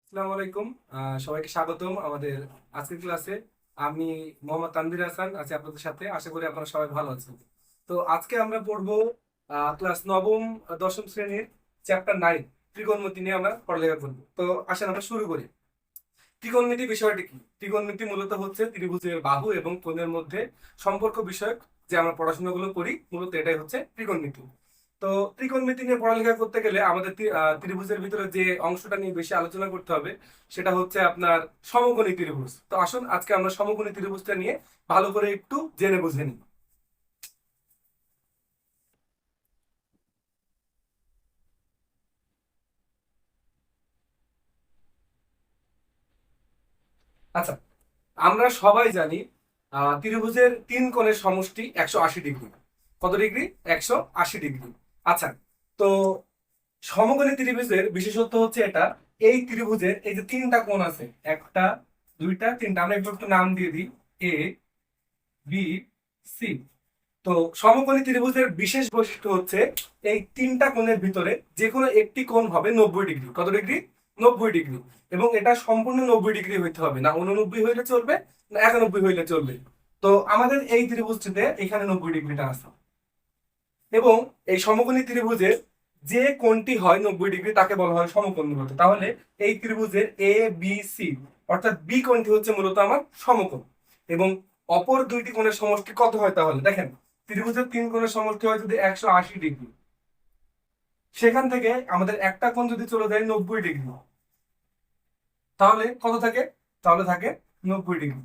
আসসালামু আলাইকুম। সবাইকে স্বাগতম আমাদের আজকের ক্লাসে। আমি মোহাম্মদ তানভীর হাসান আছি আপনাদের সাথে। আশা করি আপনারা সবাই ভালো আছেন। তো আজকে আমরা পড়বো ক্লাস নবম দশম শ্রেণীর চ্যাপ্টার 9 ত্রিকোণমিতি নিয়ে আমরা পড়ালেখা করবো। তো আসেন আমরা শুরু করি। ত্রিকোণমিতি বিষয়টি কি? ত্রিকোণমিতি মূলত হচ্ছে ত্রিভুজের বাহু এবং কোণের মধ্যে সম্পর্ক বিষয়ক যে আমরা পড়াশোনাগুলো করি, মূলত এটাই হচ্ছে ত্রিকোণমিতি। তো ত্রিকোণমিতি নিয়ে পড়ালেখা করতে গেলে আমাদের ত্রিভুজের ভিতরে যে অংশটা নিয়ে বেশি আলোচনা করতে হবে সেটা হচ্ছে আপনার সমকোণী ত্রিভুজ। তো আসুন আজকে আমরা সমকোণী ত্রিভুজটা নিয়ে ভালো করে একটু জেনে বুঝে নিই। আচ্ছা, আমরা সবাই জানি ত্রিভুজের তিন কোণের সমষ্টি 180 ডিগ্রি। কত ডিগ্রি? 180 ডিগ্রি। আচ্ছা, তো সমকোণী ত্রিভুজের বিশেষত্ব হচ্ছে এটা, এই ত্রিভুজের এই যে তিনটা কোণ আছে, একটা দুইটা তিনটা, আমরা এগুলো একটু নাম দিয়ে দিই, এ বি সি। তো সমকোণী ত্রিভুজের বিশেষ বৈশিষ্ট্য হচ্ছে এই তিনটা কোণের ভিতরে যে কোনো একটি কোণ হবে 90 ডিগ্রি। কত ডিগ্রি? 90 ডিগ্রি। এবং এটা সম্পূর্ণ 90 ডিগ্রি হইতে হবে, না 89 হইলে চলবে, না 91 হইলে চলবে। তো আমাদের এই ত্রিভুজটিতে এখানে 90 ডিগ্রিটা আছে। এবং এই সমকোণী ত্রিভুজের যে কোণটি হয় 90 ডিগ্রি তাকে বলা হয় সমকোণ মূলত। তাহলে এই ত্রিভুজের এ বি সি অর্থাৎ বি কোণটি হচ্ছে মূলত আমার সমকোণ। এবং অপর দুইটি কোণের সমষ্টি কত হয়? তাহলে দেখেন, ত্রিভুজের তিন কোণের সমষ্টি হয় যদি 180 ডিগ্রি, সেখান থেকে আমাদের একটা কোণ যদি চলে যায় 90 ডিগ্রি, তাহলে কত থাকে? তাহলে থাকে 90 ডিগ্রি।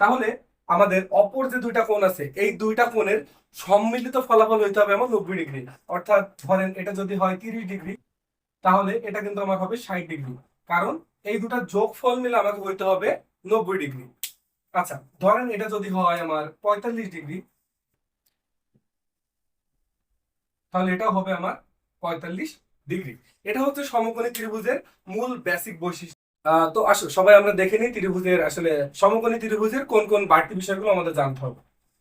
তাহলে আমাদের অপর যে দুইটা কোণ আছে এই দুইটা কোণের সম্মিলিত ফলাফল হইতে হবে আমার 90 ডিগ্রি। অর্থাৎ ধরেন এটা যদি হয় 30 ডিগ্রি, তাহলে এটা কিন্তু আমার হবে 60 ডিগ্রি। কারণ এই দুটা যোগফল মিলে আমাকে হইতে হবে 90 ডিগ্রি। আচ্ছা, ধরেন এটা যদি হয় আমার 45 ডিগ্রি, তাহলে এটা হবে আমার 45 ডিগ্রি। এটা হচ্ছে সমকোণী ত্রিভুজের মূল বেসিক বৈশিষ্ট্য। তো আসো সবাই আমরা দেখে নিই ত্রিভুজের আসলে সমকোণী ত্রিভুজের কোন কোন বাড়তি বিষয়গুলো আমাদের জানতে হবে।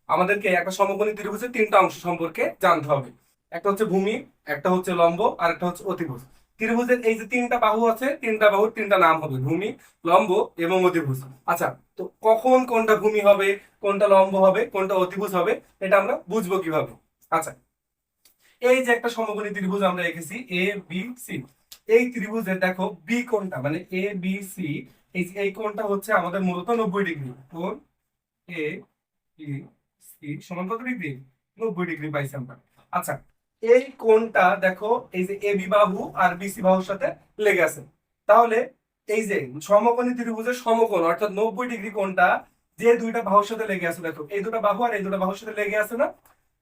আমাদেরকে একটা সমকোণী ত্রিভুজের তিনটা অংশ সম্পর্কে জানতে হবে। একটা হচ্ছে ভূমি, একটা হচ্ছে লম্ব, আর একটা হচ্ছে অতিভুজ। ত্রিভুজের এই যে তিনটা বাহু আছে, তিনটা বাহুর তিনটা নাম হবে ভূমি, লম্ব এবং অতিভুজ। আচ্ছা, তো কখন কোনটা ভূমি হবে, কোনটা লম্ব হবে, কোনটা অতিভুজ হবে, এটা আমরা বুঝবো কিভাবে? আচ্ছা, এই যে একটা সমকোণী ত্রিভুজ আমরা এঁকেছি এ বি সি, এই ত্রিভুজের দেখো বি কোণটা মানে এ বি সি, এই কোণটা হচ্ছে আমাদের মূলত 90 ডিগ্রি। কোণ এ বি সি সমান কত ডিগ্রি? 90 ডিগ্রি পাইছি আমরা। আচ্ছা, এই কোণটা দেখো এই যে এ বি বাহু আর বিসি বাহুর সাথে লেগে আছে। তাহলে এই যে সমকোণী ত্রিভুজের সমকোণ অর্থাৎ 90 ডিগ্রি কোণটা যে দুইটা বাহুর সাথে লেগে আছে, দেখো এই দুটা বাহু আর এই দুটা বাহুর সাথে লেগে আছে না?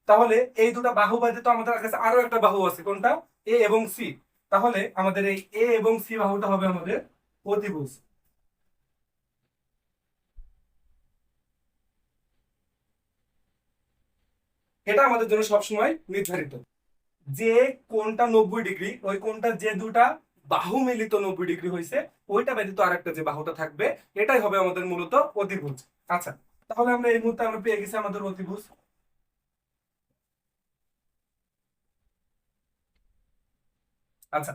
তাহলে এই দুটা বাহু বাদে তো আমাদের কাছে আরো একটা বাহু আছে, কোনটা? এ এবং সি। তাহলে আমাদের এই এ এবং সি বাহুটা হবে আমাদের অতিভুজ। এটা আমাদের জন্য সবসময় নির্ধারিত যে কোনটা 90 ডিগ্রি, ওই কোনটা যে দুটা বাহু মিলিত 90 ডিগ্রি হয়েছে, ওইটা ব্যতীত আরেকটা যে বাহুটা থাকবে এটাই হবে আমাদের মূলত অতিভুজ। আচ্ছা, তাহলে আমরা এই মুহূর্তে আমরা পেয়ে গেছি আমাদের অতিভুজ। আচ্ছা,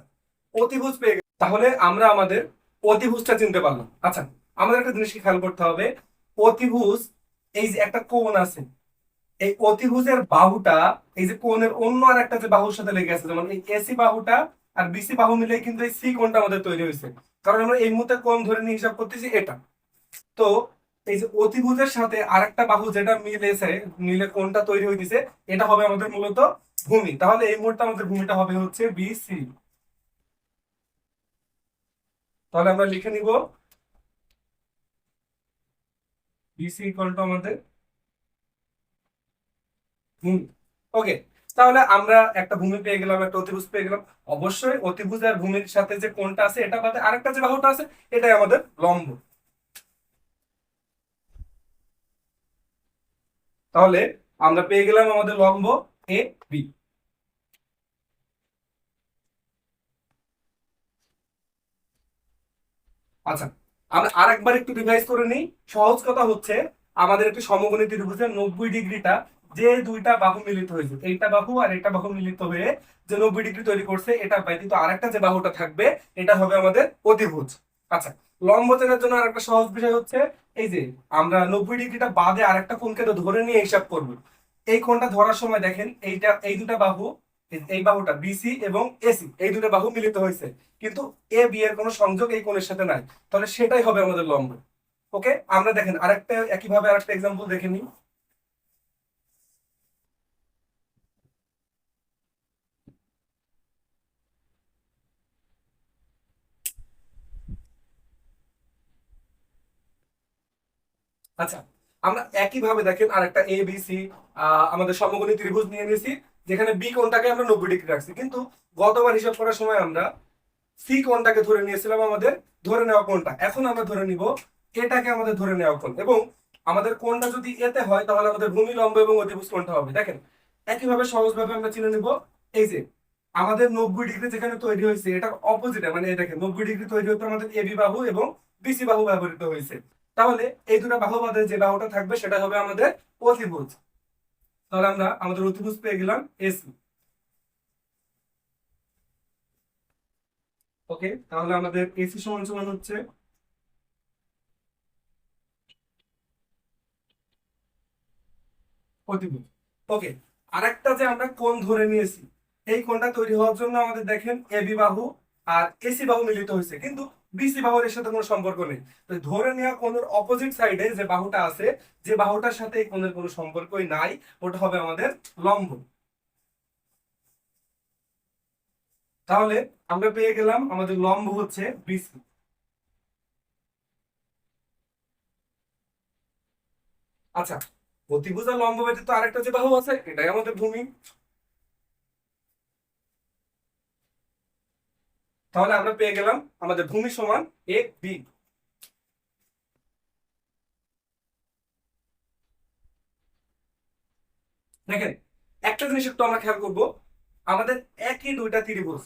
অতিভুজ পেয়ে গেছি, তাহলে আমরা আমাদের অতিভুজটা চিনতে পারলাম। আচ্ছা, আমাদের একটা জিনিস কি খেয়াল করতে হবে, অতিভুজ এই যে একটা কোণ আছে, এই অতিভুজের বাহুটা এই যে কোণের অন্য আর একটা যে বাহুর সাথে লেগে আছে, যেমন এই এসি বাহুটা আর বিসি বাহু মিলে কিন্তু এই সি কোণটা আমাদের তৈরি হয়েছে। কারণ আমরা এই মুহূর্তে কোণ ধরে নিয়ে হিসাব করতেছি এটা। তো এই যে অতিভুজের সাথে আরেকটা বাহু যেটা মিলেছে, মিলে কোণটা তৈরি হইতেছে, এটা হবে আমাদের মূলত ভূমি। তাহলে এই মুহূর্তে আমাদের ভূমিটা হবে হচ্ছে বিসি। তাহলে আমরা লিখে নিব বিসি ইকুয়াল টু আমাদের ভূমি। ওকে, তাহলে আমরা একটা ভূমি পেয়ে গেলাম, একটা অতিভুজ পেয়ে গেলাম। অবশ্যই অতিভুজ আর ভূমির সাথে যে কোণটা আছে এটা বাদে আরেকটা যে বাহুটা আছে এটাই আমাদের লম্ব। তাহলে আমরা পেয়ে গেলাম আমাদের লম্ব এ বি। আচ্ছা, আমরা আরেকবার একটু রিভাইজ করে নিই। সহজ কথা হচ্ছে আমাদের একটি সমকোণী ত্রিভুজের 90 ডিগ্রিটা যে দুইটা বাহু মিলিত হয়েছে, এইটা বাহু আর এটা বাহু মিলিত হয়ে যে 90 ডিগ্রি তৈরি করছে, এটা ব্যতীত আরেকটা যে বাহুটা থাকবে এটা হবে আমাদের অতিভুজ। আচ্ছা, লম্ব চেনার জন্য আরেকটা সহজ বিষয় হচ্ছে এই যে আমরা 90 ডিগ্রিটা বাদে আরেকটা কোণকে তো ধরে নিয়ে হিসাব করবো। এই কোণটা ধরার সময় দেখেন এইটা, এই দুটা বাহু, এই বাহুটা বিসি এবং এসি, এই দুটো বাহু মিলিত হয়েছে, কিন্তু এ বি এর কোনো সংযোগ এই কোণের সাথে নাই, তাহলে সেটাই হবে আমাদের লম্ব। ওকে, আমরা দেখেন আরেকটা একইভাবে আরেকটা এক্সাম্পল দেখে নিই। আচ্ছা, আমরা একইভাবে দেখেন আরেকটা এ বি সি আমাদের সমকোণী ত্রিভুজ নিয়ে নিয়েছি, যেখানে বি কোণটাকে আমরা 90 ডিগ্রি রাখছি, কিন্তু গতবার হিসাব করার সময় আমরা সি কোণটাকে ধরে নিয়েছিলাম আমাদের ধরে নেওয়া কোণটা। এখন আমরা ধরে নিব এটাকে আমাদের ধরে নেওয়া কোণ, এবং আমাদের কোণটা যদি এতে হয় তাহলে আমাদের ভূমি লম্ব এবং অতিভুজ কোণটা হবে। দেখেন একইভাবে সহজভাবে আমরা চিনে নিব, এই যে আমাদের 90 ডিগ্রি যেখানে তৈরি হয়েছে এটার অপোজিটে, মানে এই দেখেন 90 ডিগ্রি তৈরি হতে আমাদের এবি বাহু এবং বিসি বাহু ব্যবহৃত হয়েছে, তাহলে এই দুটো বাহু বাদে যে বাহুটা থাকবে সেটা হবে আমাদের অতিভুজ। তাহলে আমরা আমাদের অতিভুজ পেয়ে গেলাম এসি। ওকে, তাহলে আমাদের এসি সমান সমান হচ্ছে অতিভুজ। ওকে, আরেকটা যে আমরা কোণ ধরে নিয়েছি, এই কোণটা তৈরি হওয়ার জন্য আমাদের দেখেন এবি বাহু আর এসি বাহু মিলিত হয়েছে, কিন্তু বিসি বাহুর এর সাথে কোনো সম্পর্ক নেই। তো ধরে নেওয়া কোণের অপোজিট সাইডে যে বাহুটা আছে, যে বাহুটার সাথে এই কোণের কোনো সম্পর্কই নাই, ওটা হবে আমাদের লম্ব। তাহলে আমরা পেয়ে গেলাম আমাদের লম্ব হচ্ছে বিসি। আচ্ছা, অতিভুজ আর লম্ব ব্যতীত আরেকটা যে বাহু আছে এটাই আমাদের ভূমি। তাহলে আমরা পেয়ে গেলাম আমাদের ভূমি সমান এ বি। দেখেন একটা জিনিস একটু আমরা খেয়াল করব, আমাদের একই দুইটা ত্রিভুজ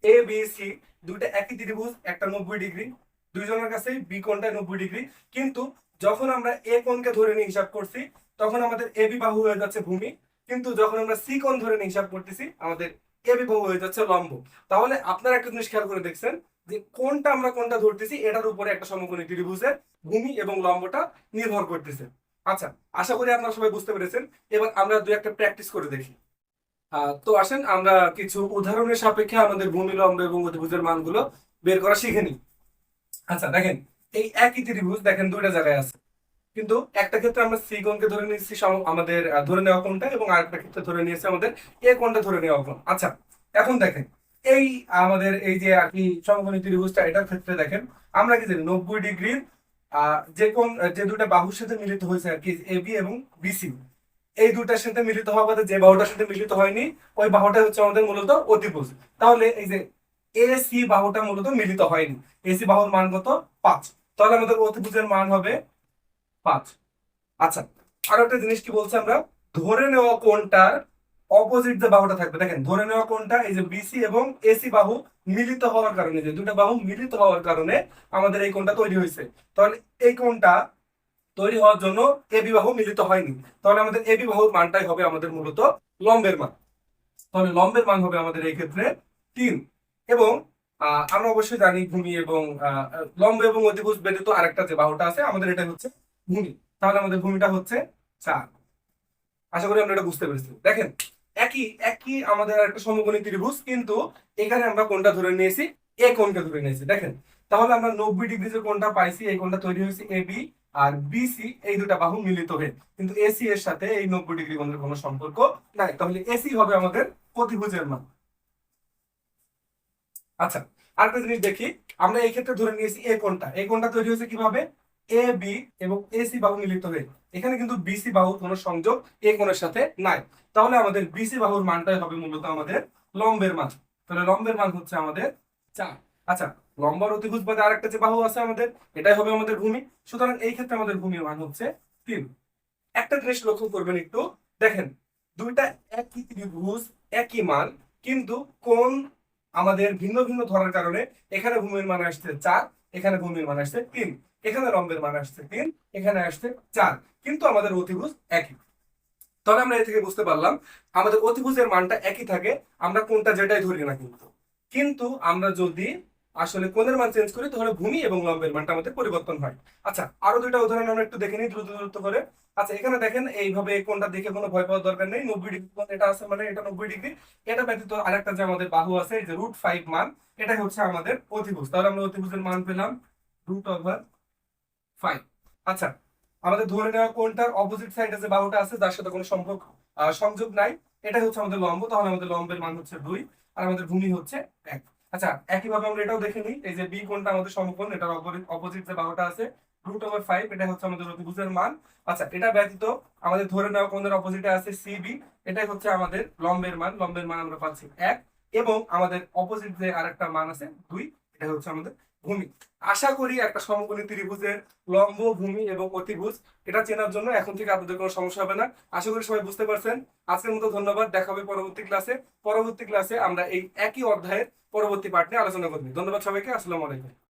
এ বি সি, দুইটা একই ত্রিভুজ, একটা 90 ডিগ্রি, দুইজনের কাছে বি কোণটা 90 ডিগ্রি, কিন্তু যখন আমরা এ কোণকে ধরে নিয়ে হিসাব করছি তখন আমাদের এ বি বাহু হয়ে যাচ্ছে ভূমি, কিন্তু যখন আমরা সি কোণ ধরে নিয়ে হিসাব করতেছি আমাদের এ বি বাহু হয়ে যাচ্ছে লম্ব। তাহলে আপনারা একটা জিনিস খেয়াল করে দেখছেন যে কোনটা আমরা কোনটা ধরতেছি এটার উপরে একটা সমকোণী ত্রিভুজের ভূমি এবং লম্বটা নির্ভর করতেছে। আচ্ছা, আশা করি আপনারা সবাই বুঝতে পেরেছেন। এবার আমরা দুই একটা প্র্যাকটিস করে দেখি। তো আসেন আমরা কিছু উদাহরণের সাপেক্ষে আমাদের ভূমি লম্ব এবং অতিভুজের মানগুলো বের করা শিখে নিই। আচ্ছা দেখেন, এই একই ত্রিভুজ দেখেন দুইটা জায়গায় আছে, কিন্তু একটা ক্ষেত্রে আমরা সি কোণকে ধরে নিয়েছি আমাদের ধরে নেওয়া কোণটা, এবং আরেকটা ক্ষেত্রে ধরে নিয়েছি আমাদের এ কোণটা ধরে নেওয়া কোণ। আচ্ছা, এখন দেখেন এই আমাদের এই যে আর কি সমকোণী ত্রিভুজটা, এটার ক্ষেত্রে দেখেন আমরা কি জানি 90 ডিগ্রির যে কোণ, যে দুটা বাহুর সাথে মিলিত হয়েছে আর কি এ বি এবং বিসি, এই দুটার সাথে মিলিত হওয়া বাদে যে বাহুটার সাথে মিলিত হয়নি ওই বাহুটা হচ্ছে আমাদের মূলত অতিভুজ। তাহলে এই যে এসি বাহুটা মূলত মিলিত হয়নি, এসি বাহুর মান কত 5, তাহলে আমাদের অতিভুজের মান হবে 5। আচ্ছা, আরো একটা জিনিস কি বলছে, আমরা ধরে নেওয়া কোণটার অপোজিট যে বাহুটা থাকবে, দেখেন ধরে নেওয়া কোণটা এই যে বিসি এবং এসি বাহু মিলিত হওয়ার কারণে, যে দুটো বাহু মিলিত হওয়ার কারণে আমাদের এই কোণটা তৈরি হয়েছে, তাহলে এই কোণটা তৈরি হওয়ার জন্য এবি বাহু মিলিত হয়নি, তাহলে আমাদের এবি বাহুর মানটাই হবে আমাদের মূলত লম্বের মান। তাহলে লম্বের মান হবে আমাদের এই ক্ষেত্রে 3। এবং আমরা অবশ্যই জানি ভূমি এবং লম্ব এবং অতিভুজ ব্যতীত আরেকটা যে বাহুটা আছে আমাদের, এটা হচ্ছে ভূমি, তাহলে আমাদের ভূমিটা হচ্ছে 4। আশা করি আমরা এটা বুঝতে পেরেছি। দেখেন একই একই আমাদের একটা সমকোণী ত্রিভুজ, কিন্তু এখানে আমরা কোণটা ধরে নিয়েছি এ কোণকে ধরে নিয়েছি। দেখেন তাহলে আমরা 90 ডিগ্রি যে কোণটা পাইছি, এই কোণটা তৈরি হয়েছে এ বি আর বিসি, এই দুটা বাহু মিলিত হয়ে, কিন্তু এসি এর সাথে এই 90 ডিগ্রি কোণের কোনো সম্পর্ক নাই, তাহলে এসি হবে আমাদের অতিভুজের মান। আচ্ছা, আরেকটা জিনিস দেখি, আমরা এই ক্ষেত্রে ধরে নিয়েছি এই কোণটা, এই কোণটা তৈরি হয়েছে কিভাবে, এ বি এবং এসি বাহু মিলিত হয়ে, এখানে কিন্তু বিসি বাহুর কোনো সংযোগ এই কোণের সাথে নাই, তাহলে আমাদের বিসি বাহুর মানটাই হবে মূলত আমাদের লম্বের মান। তাহলে লম্বের মান হচ্ছে আমাদের 4। আচ্ছা, লম্বার অতিভুজ বাদে আরেকটা যে বাহু আছে আমাদের, এটাই হবে আমাদের ভূমি, সুতরাং এই ক্ষেত্রে আমাদের ভূমির মান হচ্ছে 3। একটা জিনিস লক্ষ্য করবেন একটু, দেখেন দুইটা একই ত্রিভুজ, একই মান, কিন্তু কোণ আমাদের ভিন্ন ভিন্ন ধরার কারণে এখানে ভূমির মান আসছে 4, এখানে ভূমির মান আসছে 3, এখানে লম্বের মান আসছে 3, এখানে আসছে 4, কিন্তু আমাদের অতিভুজ একই। তাহলে আমরা এ থেকে বুঝতে পারলাম আমাদের অতিভুজের মানটা একই থাকে, আমরা কোনটা যেটাই ধরি না। কিন্তু কিন্তু আমরা যদি আসলে কোণের মান চেঞ্জ করি তাহলে ভূমি এবং লম্বের মানটা আমাদের পরিবর্তন হয়। আচ্ছা, আরো দুইটা উদাহরণ আমরা একটু দেখে নিই দ্রুত দ্রুত করে। আচ্ছা, এখানে দেখেন এইভাবে কোণটা দেখে কোনো ভয় পাওয়ার দরকার নেই। 90 ডিগ্রি কোণ এটা আছে, মানে এটা 90 ডিগ্রি। এটা ব্যতীত আরেকটা যে আমাদের বাহু আছে, এই যে √5 মান, এটাই হচ্ছে আমাদের অতিভুজ। তাহলে আমরা অতিভুজের মান পেলাম √5। আচ্ছা, আমাদের ধরে নেওয়া কোণটার অপোজিট সাইডে যে বাহুটা আছে যার সাথে কোনো সংযোগ নাই, এটাই হচ্ছে আমাদের লম্ব। তাহলে আমাদের লম্বের মান হচ্ছে 2 আর আমাদের ভূমি হচ্ছে 1। আচ্ছা, একইভাবে আমরা এটাও দেখে নিই। এই যে বি কোণটা আমাদের সমকোণ, এটার অপোজিট যে বাহুটা আছে √5, এটা হচ্ছে আমাদের অতিভুজের মান। আচ্ছা, এটা ব্যতীত আমাদের ধরে নেওয়া কোণের অপোজিটে আছে সিবি, এটাই হচ্ছে আমাদের লম্বের মান। লম্বের মান আমরা পাচ্ছি 1। এবং আমাদের অপোজিট যে আরেকটা মান আছে 2, এটা হচ্ছে আমাদের ভূমি। আশা করি একটা সমকোণী ত্রিভুজের লম্ব, ভূমি এবং অতিভুজ এটা চেনার জন্য এখন থেকে আপনাদের কোনো সমস্যা হবে না। আশা করি সবাই বুঝতে পারছেন। আজকের মতো ধন্যবাদ, দেখা হবে পরবর্তী ক্লাসে। পরবর্তী ক্লাসে আমরা এই একই অধ্যায়ের পরবর্তী পার্ট নিয়ে আলোচনা করব। ধন্যবাদ সবাইকে, আসসালামু আলাইকুম।